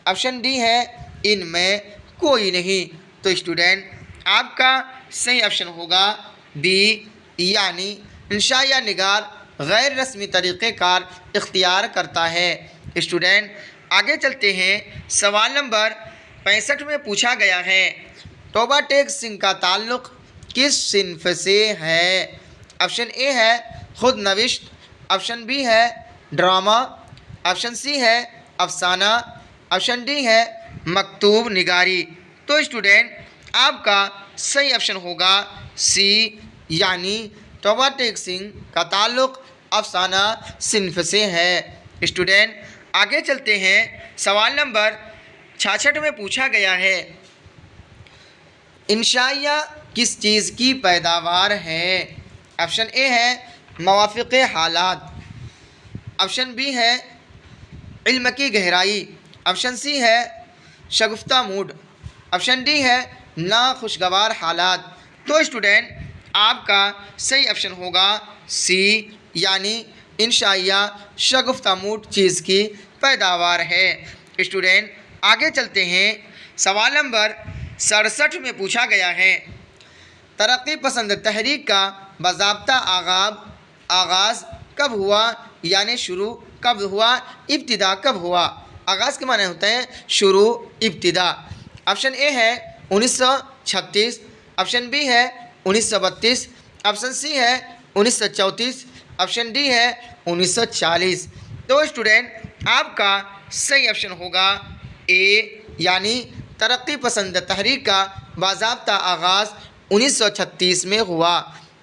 ऑप्शन डी है इनमें कोई नहीं। तो स्टूडेंट आपका सही ऑप्शन होगा बी, यानी इंशाइया निगार गैर रस्मी तरीक़ेकार इख्तियार करता है। स्टूडेंट आगे चलते हैं। सवाल नंबर 65 में पूछा गया है, तोबा टेक सिंह का ताल्लुक़ किस सिन्फ से है? ऑप्शन ए है खुद नविश्त, ऑप्शन बी है ड्रामा, ऑप्शन सी है अफसाना, ऑप्शन डी है मकतूब निगारी। तो स्टूडेंट आपका सही ऑप्शन होगा सी, यानी तोबा टेक सिंह का ताल्लुक़ अफसाना सिन्फ से है। स्टूडेंट आगे चलते हैं। सवाल नंबर 66 में पूछा गया है, इंशाइया किस चीज़ की पैदावार है? ऑप्शन ए है मवाफ़िक़ हालात, ऑप्शन बी है इल्म की गहराई, ऑप्शन सी है शगुफ्ता मूड, ऑप्शन डी है नाखुशगवार हालात। तो स्टूडेंट आपका सही ऑप्शन होगा सी, यानी इंशाइया शगुफ्तामूट चीज़ की पैदावार है। स्टूडेंट आगे चलते हैं। सवाल नंबर 67 में पूछा गया है, तरक्की पसंद तहरीक का बाज़ाब्ता आगाज़ कब हुआ, यानी शुरू कब हुआ, इब्तिदा कब हुआ। आगाज़ के माने होते हैं शुरू, इब्तिदा। ऑप्शन ए है 1936, ऑप्शन बी है 1932, ऑप्शन सी है 1934, ऑप्शन डी है 1940। तो स्टूडेंट आपका सही ऑप्शन होगा ए, यानी तरक्की पसंद तहरीक का बाज़ाब्ता आगाज़ 1936 में हुआ।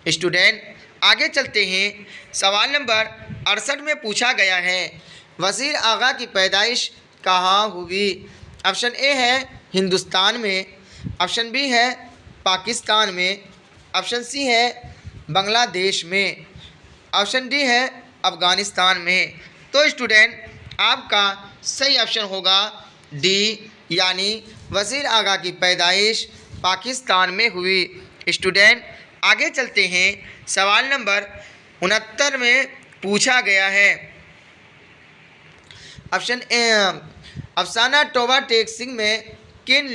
स्टूडेंट आगे चलते हैं। सवाल नंबर 68 में पूछा गया है, वज़ीर आगा की पैदाइश कहाँ हुई। ऑप्शन ए है हिंदुस्तान में, ऑप्शन बी है पाकिस्तान में, ऑप्शन सी है बांग्लादेश में, ऑप्शन डी है अफ़गानिस्तान में। तो स्टूडेंट आपका सही ऑप्शन होगा डी, यानी वज़ीर आगा की पैदाइश पाकिस्तान में हुई। स्टूडेंट आगे चलते हैं। सवाल नंबर 69 में पूछा गया है, ऑप्शन ए, अफसाना टोबा टेक सिंह में किन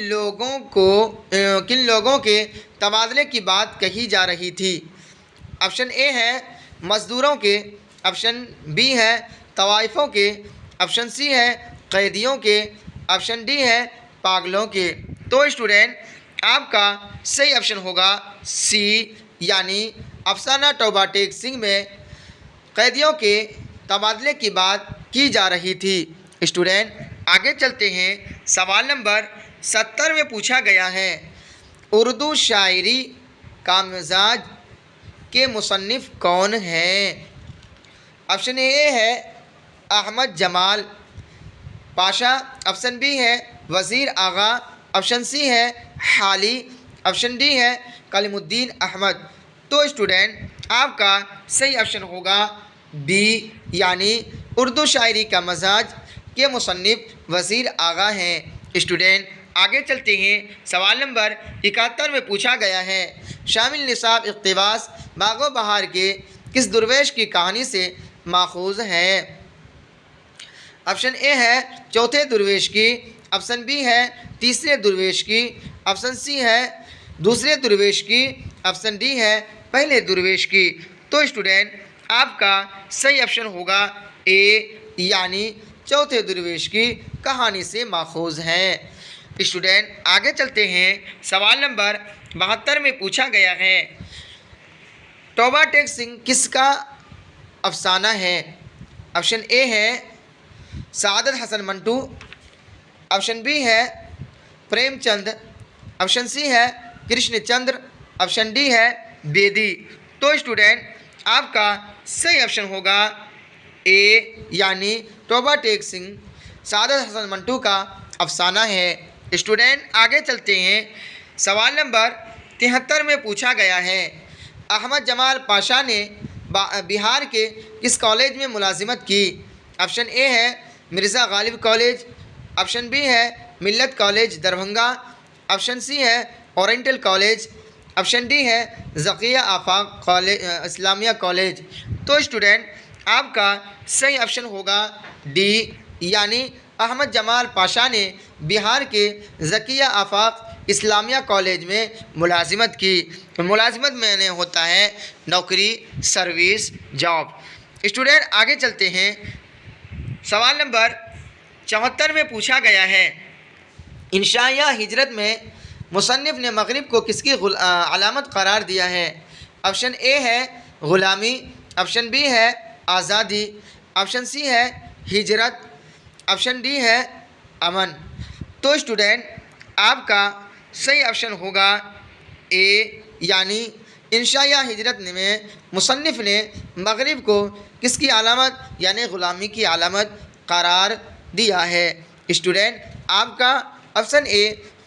लोगों के तबादले की बात कही जा रही थी। ऑप्शन ए है मज़दूरों के, ऑप्शन बी है तवाइफ़ों के, ऑप्शन सी है कैदियों के, ऑप्शन डी है पागलों के। तो स्टूडेंट आपका सही ऑप्शन होगा सी, यानी अफसाना टोबा टेक सिंह में कैदियों के तबादले की बात की जा रही थी। स्टूडेंट आगे चलते हैं। सवाल नंबर 70 में पूछा गया है, उर्दू शायरी का मिजाज के मुसन्निफ़ कौन हैं। ऑप्शन ए है अहमद जमाल पाशा, ऑप्शन बी है वज़ीर आगा, ऑप्शन सी है हाली, ऑप्शन डी है कलीमुद्दीन अहमद। तो स्टूडेंट आपका सही ऑप्शन होगा बी, यानी उर्दू शायरी का मजाज के मुसन्निफ़ वज़ीर आगा हैं। स्टूडेंट आगे चलते हैं। सवाल नंबर 71 में पूछा गया है, शामिल निसाब इक़्तिबास बागो बहार के किस दुर्वेश की कहानी से माखूज़ है। ऑप्शन ए है चौथे दुर्वेश की, ऑप्शन बी है तीसरे दुर्वेश की, ऑप्शन सी है दूसरे दुर्वेश की, ऑप्शन डी है पहले दुर्वेश की। तो स्टूडेंट आपका सही ऑप्शन होगा ए, यानी चौथे दुर्वेश की कहानी से माखूज़ है। स्टूडेंट आगे चलते हैं। सवाल नंबर 72 में पूछा गया है, टोबा टेक सिंह किसका अफसाना है। ऑप्शन ए है सादत हसन मंटू, ऑप्शन बी है प्रेमचंद, ऑप्शन सी है कृष्णचंद्र, ऑप्शन डी है बेदी। तो स्टूडेंट आपका सही ऑप्शन होगा ए, यानी टोबा टेक सिंह सादत हसन मंटू का अफसाना है। स्टूडेंट आगे चलते हैं। सवाल नंबर 73 में पूछा गया है, अहमद जमाल पाशा ने बिहार के किस कॉलेज में मुलाजिमत की। ऑप्शन ए है Mirza Ghalib college, option B है Millat college Darbhanga, option C है ओरिएंटल कॉलेज, ऑप्शन डी है ज़किया आफाक कॉलेज इस्लामिया कॉलेज। तो स्टूडेंट आपका सही ऑप्शन होगा डी, यानी अहमद जमाल पाशा ने बिहार के ज़किया आफाक इस्लामिया कॉलेज में मुलाजिमत की। मुलाजिमत में होता है नौकरी, सर्विस, जॉब। स्टूडेंट आगे चलते हैं। सवाल नंबर 74 में पूछा गया है, इंशाया हिजरत में मुसन्निफ़ ने मग़रिब को किसकी अलामत करार दिया है। ऑप्शन ए है ग़ुलामी, ऑप्शन बी है आज़ादी, ऑप्शन सी है हिजरत, ऑप्शन डी है अमन। तो स्टूडेंट आपका सही ऑप्शन होगा ए, यानी इंशाया हिजरत में मुसन्निफ़ ने मग़रिब को किसकी अलामत यानी ग़ुलामी की अलामत करार दिया है। स्टूडेंट आपका ऑप्शन ए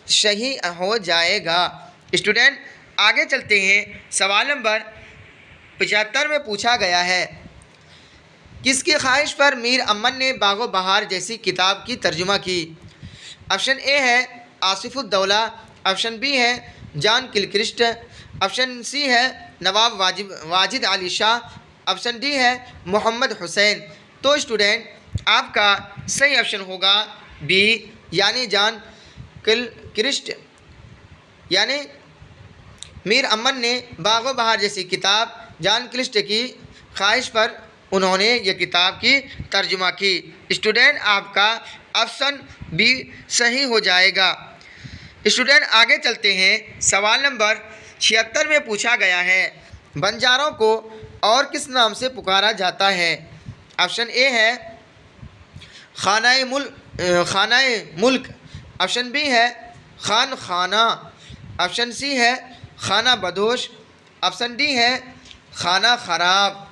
सही हो जाएगा। स्टूडेंट आगे चलते हैं। सवाल नंबर 75 में पूछा गया है, किसकी ख्वाहिश पर मीर अमन ने बागो बहार जैसी किताब की तर्जुमा की। ऑप्शन ए है आसिफुद्दौला, ऑप्शन बी है जॉन किलक्रिस्ट, ऑप्शन सी है नवाब वाजिद अली शाह, ऑप्शन डी है मोहम्मद हुसैन। तो स्टूडेंट आपका सही ऑप्शन होगा बी यानी जॉन क्रिस्ट, यानी मीर अमन ने बागो बहार जैसी किताब जॉन क्रिस्ट की ख्वाहिश पर उन्होंने ये किताब की तर्जुमा की। स्टूडेंट आपका ऑप्शन बी सही हो जाएगा। स्टूडेंट आगे चलते हैं। सवाल नंबर 76 में पूछा गया है बंजारों को और किस नाम से पुकारा जाता है। ऑप्शन ए है खानाए मुल्क, ऑप्शन बी है खान खाना, ऑप्शन सी है खाना बदोश, ऑप्शन डी है खाना खराब।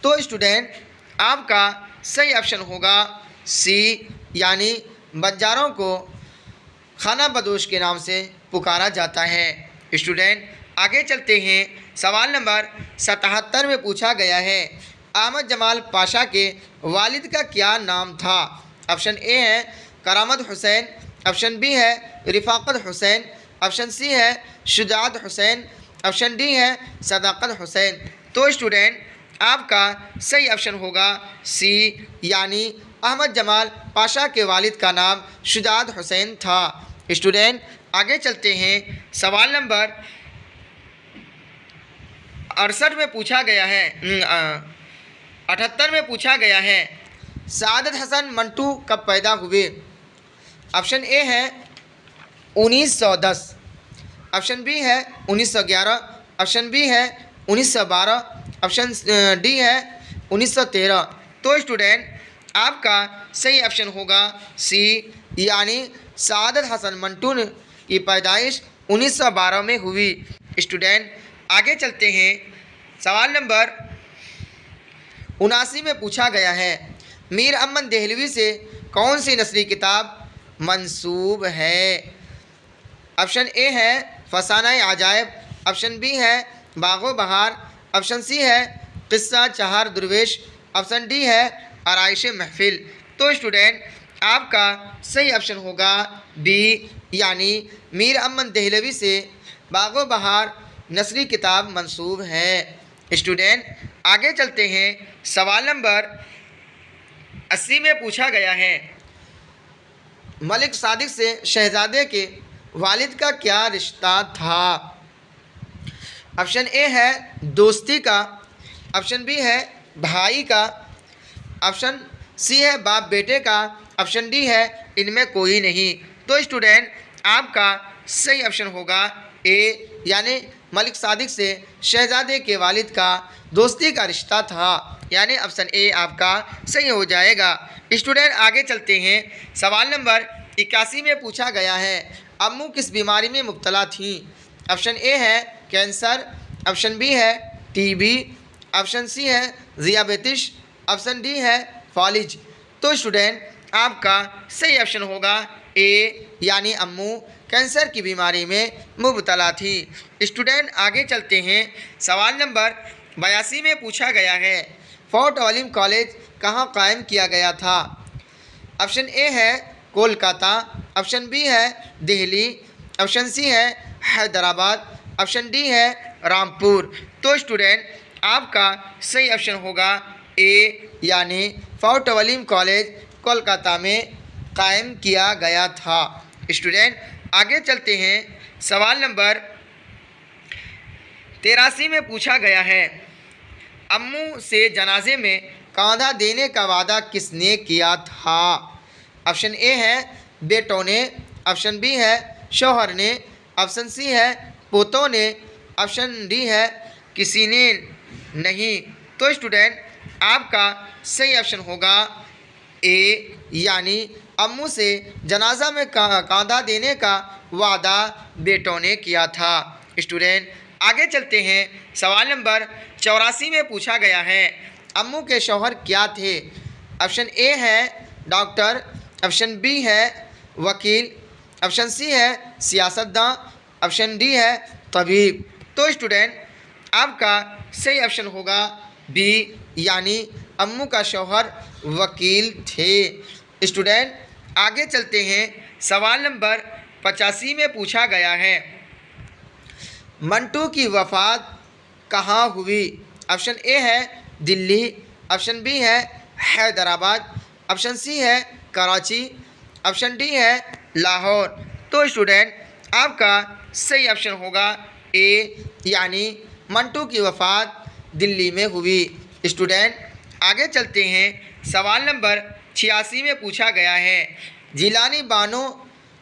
तो स्टूडेंट आपका सही ऑप्शन होगा सी यानी बंजारों को खाना बदोश के नाम से पुकारा जाता है। स्टूडेंट आगे चलते हैं। सवाल नंबर 77 में पूछा गया है अहमद जमाल पाशा के वालिद का क्या नाम था। ऑप्शन ए है करामत हुसैन, ऑप्शन बी है रिफाकत हुसैन, ऑप्शन सी है शुजात हुसैन, ऑप्शन डी है सदाकत हुसैन। तो स्टूडेंट आपका सही ऑप्शन होगा सी यानी अहमद जमाल पाशा के वालिद का नाम शुजात हुसैन था। स्टूडेंट आगे चलते हैं। सवाल नंबर 68 में पूछा गया है 78 में पूछा गया है सादत हसन मंटू कब पैदा हुए। ऑप्शन ए है 1910, ऑप्शन बी है 1911, ऑप्शन बी है 1912, ऑप्शन डी है 1913। तो स्टूडेंट आपका सही ऑप्शन होगा सी यानी सादत हसन मंटू की पैदाइश 1912 में हुई। स्टूडेंट आगे चलते हैं। सवाल नंबर 79 में पूछा गया है मीर अमन देहलवी से कौन सी नस्ली किताब मंसूब है। ऑप्शन ए है फसाना अजायब, ऑप्शन बी है बागो बहार, ऑप्शन सी है किस्सा चहार दुर्वेश, ऑप्शन डी है आराइश महफिल। तो स्टूडेंट आपका सही ऑप्शन होगा बी यानी मीर अमन देहलवी से बागो बहार नस्ली किताब मंसूब है। स्टूडेंट आगे चलते हैं। सवाल नंबर 80 में पूछा गया है मलिक सादिक से शहजादे के वालिद का क्या रिश्ता था। ऑप्शन ए है दोस्ती का, ऑप्शन बी है भाई का, ऑप्शन सी है बाप बेटे का, ऑप्शन डी है इनमें कोई नहीं। तो स्टूडेंट आपका सही ऑप्शन होगा ए यानी मलिक सादिक से शहजादे के वालिद का दोस्ती का रिश्ता था, यानी ऑप्शन ए आपका सही हो जाएगा। स्टूडेंट आगे चलते हैं। सवाल नंबर 81 में पूछा गया है अम्मू किस बीमारी में मुब्तला थी। ऑप्शन ए है कैंसर, ऑप्शन बी है टीबी, ऑप्शन सी है ज़ियाबेतिस, ऑप्शन डी है फालिज। तो स्टूडेंट आपका सही ऑप्शन होगा ए यानी अम्मू कैंसर की बीमारी में मुब्तला थी। स्टूडेंट आगे चलते हैं। सवाल नंबर 82 में पूछा गया है फोर्ट विलियम कॉलेज कहाँ कायम किया गया था। ऑप्शन ए है कोलकाता, ऑप्शन बी है दिल्ली, ऑप्शन सी है हैदराबाद, ऑप्शन डी है रामपुर। तो स्टूडेंट आपका सही ऑप्शन होगा ए यानी फोर्ट विलियम कॉलेज कोलकाता में कायम किया गया था। स्टूडेंट आगे चलते हैं। सवाल नंबर 83 में पूछा गया है अम्मू से जनाजे में कांधा देने का वादा किसने किया था। ऑप्शन ए है बेटों ने, ऑप्शन बी है शौहर ने, ऑप्शन सी है पोतों ने, ऑप्शन डी है किसी ने नहीं। तो स्टूडेंट आपका सही ऑप्शन होगा ए यानी अम्मू से जनाजा में कांधा देने का वादा बेटों ने किया था। स्टूडेंट आगे चलते हैं। सवाल नंबर 84 में पूछा गया है अम्मू के शौहर क्या थे। ऑप्शन ए है डॉक्टर, ऑप्शन बी है वकील, ऑप्शन सी है सियासतदान, ऑप्शन डी है तबीब। तो स्टूडेंट आपका सही ऑप्शन होगा बी यानी अम्मू का शौहर वकील थे। स्टूडेंट आगे चलते हैं। सवाल नंबर 85 में पूछा गया है मंटू की वफ़ात कहाँ हुई। ऑप्शन ए है दिल्ली, ऑप्शन बी है हैदराबाद, ऑप्शन सी है कराची, ऑप्शन डी है लाहौर। तो स्टूडेंट आपका सही ऑप्शन होगा ए, यानी मंटू की वफ़ात दिल्ली में हुई। स्टूडेंट आगे चलते हैं, सवाल नंबर 86 में पूछा गया है, जिलानी बानो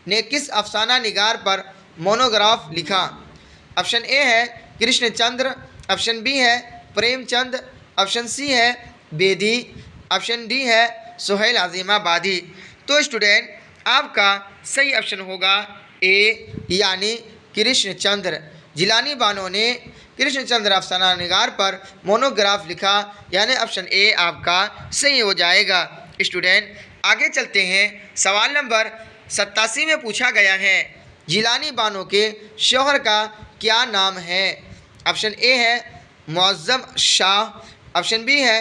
ने किस अफसाना निगार पर मोनोग्राफ लिखा? ऑप्शन ए है कृष्णचंद्र, ऑप्शन बी है प्रेमचंद, ऑप्शन सी है बेदी, ऑप्शन डी है सुहेल अजीमाबादी। तो स्टूडेंट आपका सही ऑप्शन होगा ए, यानी कृष्णचंद्र। जिलानी बानो ने कृष्णचंद्र अफसाना निगार पर मोनोग्राफ लिखा, यानी ऑप्शन ए आपका सही हो जाएगा। स्टूडेंट आगे चलते हैं, सवाल नंबर 87 में पूछा गया है, जिलानी बानो के शौहर का क्या नाम है? ऑप्शन ए है मुअज़्ज़म शाह, ऑप्शन बी है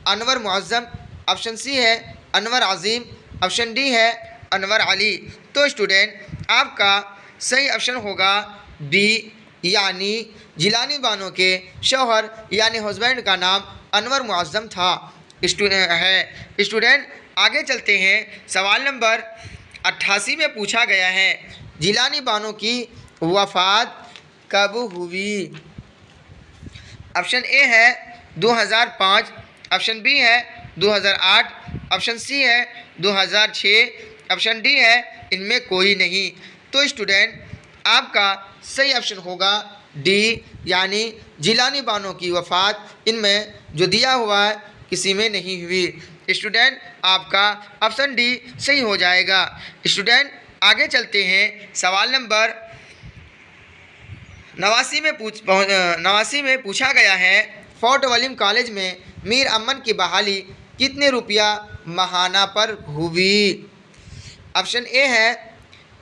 अनवर मुअज़्ज़म, ऑप्शन सी है अनवर अज़ीम, ऑप्शन डी है अनवर अली। तो स्टूडेंट आपका सही ऑप्शन होगा बी, यानी जिलानी बानो के शौहर यानी हस्बैंड का नाम अनवर मुअज़्ज़म था स्टूडेंट आगे चलते हैं, सवाल नंबर 88 में पूछा गया है, जिलानी बानो की वफ़ात कब हुई? ऑप्शन ए है 2005, ऑप्शन बी है 2008, ऑप्शन सी है 2006, ऑप्शन डी है इनमें कोई नहीं। तो स्टूडेंट आपका सही ऑप्शन होगा डी, यानी जिलानी बानो की वफ़ात इनमें जो दिया हुआ है किसी में नहीं हुई। स्टूडेंट आपका ऑप्शन डी सही हो जाएगा। स्टूडेंट आगे चलते हैं, सवाल नंबर 89 में पूछा गया है, फोर्ट विलियम कॉलेज में मीर अमन की बहाली कितने रुपया माहाना पर हुई? ऑप्शन ए है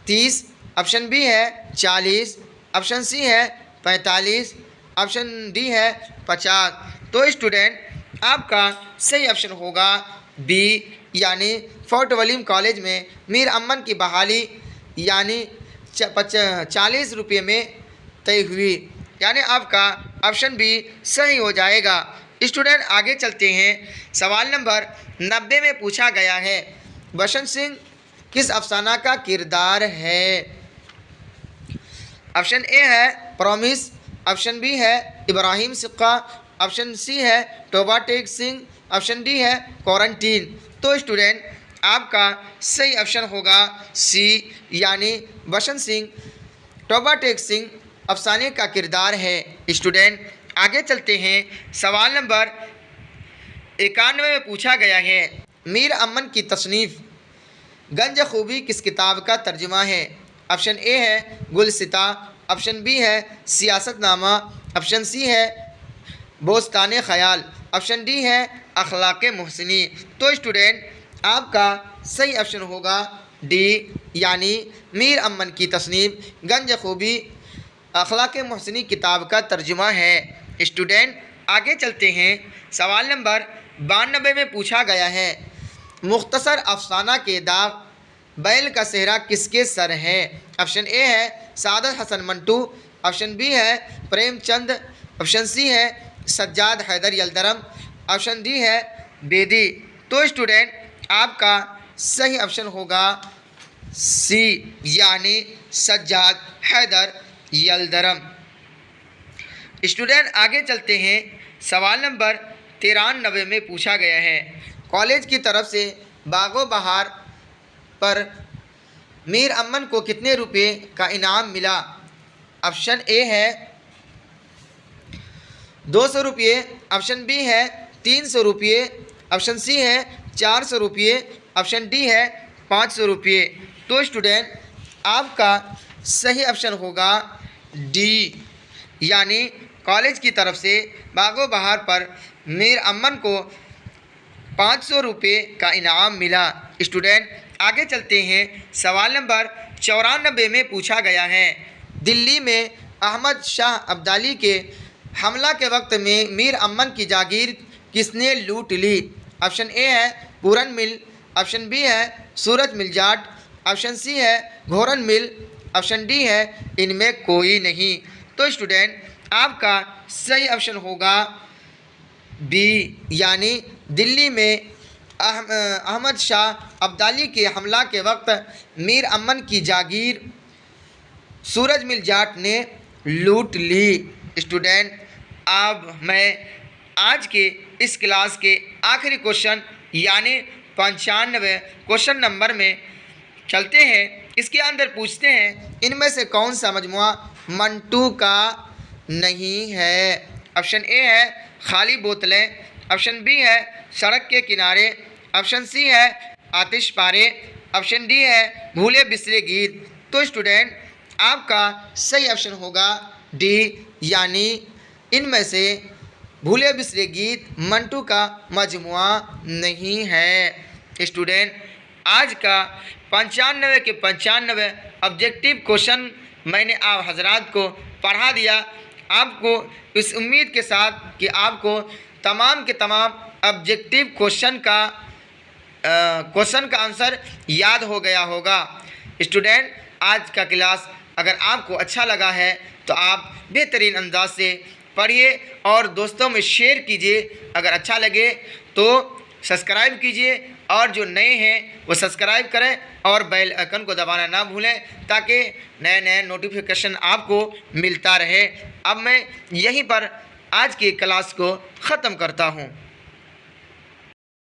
30, ऑप्शन बी है 40, ऑप्शन सी है 45, ऑप्शन डी है 50। तो स्टूडेंट आपका सही ऑप्शन होगा बी, यानी फोर्ट विलियम कॉलेज में मीर अमन की बहाली यानी 40 रुपये में तय हुई, यानी आपका ऑप्शन बी सही हो जाएगा। स्टूडेंट आगे चलते हैं, सवाल नंबर 90 में पूछा गया है, बसंत सिंह किस अफसाना का किरदार है? ऑप्शन ए है प्रॉमिस, ऑप्शन बी है इब्राहिम सिक्का, ऑप्शन सी है टोबा टेक सिंह, ऑप्शन डी है क्वारंटीन। तो स्टूडेंट आपका सही ऑप्शन होगा सी, यानी बसंत सिंह टोबा टेक सिंह अफसाने का किरदार है। स्टूडेंट आगे चलते हैं, सवाल नंबर 91 में पूछा गया है, मीर अमन की तसनीफ़ गंज खूबी किस किताब का तर्जुमा है? ऑप्शन ए है गुलसिता, ऑप्शन बी है सियासतनामा, ऑप्शन सी है बोस्तान ख़याल, ऑप्शन डी है अखलाक़ मोहसिनी। तो स्टूडेंट आपका सही ऑप्शन होगा डी, यानी मीर अमन की तसनीफ़ गंज खूबी अखलाक़ मोहसिनी किताब का तर्जुमा है। स्टूडेंट आगे चलते हैं, सवाल नंबर 92 में पूछा गया है, मुख्तसर अफसाना के दाग बैल का सेहरा किसके सर है? ऑप्शन ए है सादत हसन मंटू, ऑप्शन बी है प्रेमचंद, ऑप्शन सी है सज्जाद हैदर यलदरम, ऑप्शन डी है बेदी। तो स्टूडेंट आपका सही ऑप्शन होगा सी, यानी सज्जाद हैदर यलदरम। स्टूडेंट आगे चलते हैं, सवाल नंबर 93 में पूछा गया है, कॉलेज की तरफ से बागो बहार पर मीर अमन को कितने रुपए का इनाम मिला? ऑप्शन ए है 200 रुपये, ऑप्शन बी है 300 रुपये, ऑप्शन सी है 400 रुपये, ऑप्शन डी है 500 रुपये। तो स्टूडेंट आपका सही ऑप्शन होगा डी, यानी कॉलेज की तरफ से बागो बहार पर मीर अमन को 500 रुपये का इनाम मिला। स्टूडेंट आगे चलते हैं, सवाल नंबर 94 में पूछा गया है, दिल्ली में अहमद शाह अब्दाली के हमला के वक्त में मीर अमन की जागीर किसने लूट ली? ऑप्शन ए है पूरन मिल, ऑप्शन बी है सूरज मिल जाट, ऑप्शन सी है घोरन मिल, ऑप्शन डी है इनमें कोई नहीं। तो स्टूडेंट आपका सही ऑप्शन होगा बी यानी दिल्ली में अहमद शाह अब्दाली के हमला के वक्त मीर अमन की जागीर सूरज मिल जाट ने लूट ली। स्टूडेंट, अब मैं आज के इस क्लास के आखिरी क्वेश्चन यानी 95 क्वेश्चन नंबर में चलते हैं। इसके अंदर पूछते हैं इनमें से कौन सा मजमुआ मंटू का नहीं है। ऑप्शन ए है खाली बोतलें, ऑप्शन बी है सड़क के किनारे, ऑप्शन सी है आतिशबारे, ऑप्शन डी है भूले बिसरे गीत। तो स्टूडेंट, आपका सही ऑप्शन होगा डी यानी इनमें से भूले बिसरे गीत मंटू का मजमुआ नहीं है। स्टूडेंट, आज का 95 के 95 ऑब्जेक्टिव क्वेश्चन मैंने आप हजरात को पढ़ा दिया। आपको इस उम्मीद के साथ कि आपको तमाम के तमाम ऑब्जेक्टिव क्वेश्चन का आंसर याद हो गया होगा। स्टूडेंट, आज का क्लास अगर आपको अच्छा लगा है तो आप बेहतरीन अंदाज से पढ़िए और दोस्तों में शेयर कीजिए। अगर अच्छा लगे तो सब्सक्राइब कीजिए और जो नए हैं वो सब्सक्राइब करें और बेल आइकन को दबाना ना भूलें ताकि नए नए नोटिफिकेशन आपको मिलता रहे। अब मैं यहीं पर आज की क्लास को ख़त्म करता हूँ।